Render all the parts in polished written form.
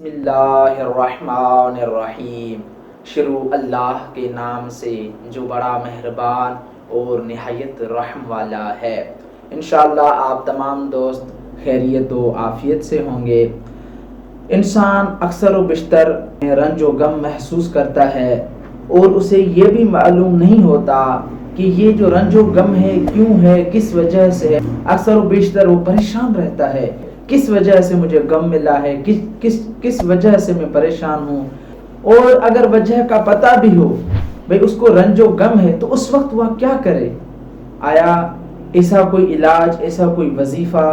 بسم اللہ الرحمن الرحیم، شروع اللہ کے نام سے جو بڑا مہربان اور نہایت رحم والا ہے۔ انشاءاللہ آپ تمام دوست خیریت و عافیت سے ہوں گے۔ انسان اکثر و بیشتر رنج و غم محسوس کرتا ہے اور اسے یہ بھی معلوم نہیں ہوتا کہ یہ جو رنج و غم ہے کیوں ہے، کس وجہ سے ہے۔ اکثر و بیشتر وہ پریشان رہتا ہے، کس وجہ سے مجھے غم ملا ہے، کس وجہ سے میں پریشان ہوں۔ اور اگر وجہ کا پتہ بھی ہو، بھئی اس کو رنج و غم ہے، تو اس وقت وہ کیا کرے؟ آیا ایسا کوئی علاج، ایسا کوئی وظیفہ،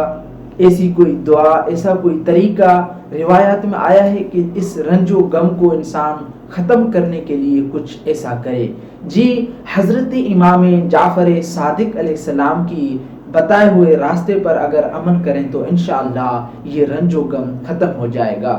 ایسی کوئی دعا، ایسا کوئی طریقہ روایات میں آیا ہے کہ اس رنج و غم کو انسان ختم کرنے کے لیے کچھ ایسا کرے؟ جی، حضرت امام جعفر صادق علیہ السلام کی بتائے ہوئے راستے پر اگر عمل کریں تو انشاءاللہ یہ رنج و غم ختم ہو جائے گا۔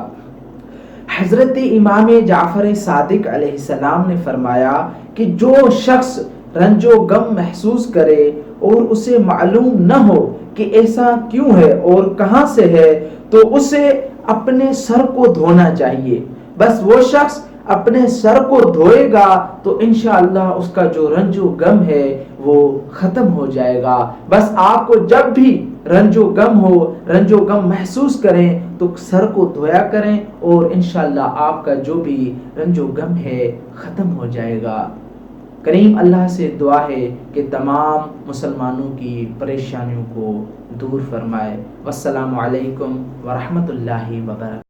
حضرت امام جعفر صادق علیہ السلام نے فرمایا کہ جو شخص رنج و غم محسوس کرے اور اسے معلوم نہ ہو کہ ایسا کیوں ہے اور کہاں سے ہے، تو اسے اپنے سر کو دھونا چاہیے۔ بس وہ شخص اپنے سر کو دھوئے گا تو انشاءاللہ اس کا جو رنج و غم ہے وہ ختم ہو جائے گا۔ بس آپ کو جب بھی رنج و غم ہو، رنج و غم محسوس کریں تو سر کو دھویا کریں اور انشاءاللہ آپ کا جو بھی رنج و غم ہے ختم ہو جائے گا۔ کریم اللہ سے دعا ہے کہ تمام مسلمانوں کی پریشانیوں کو دور فرمائے۔ والسلام علیکم ورحمۃ اللہ وبرکاتہ۔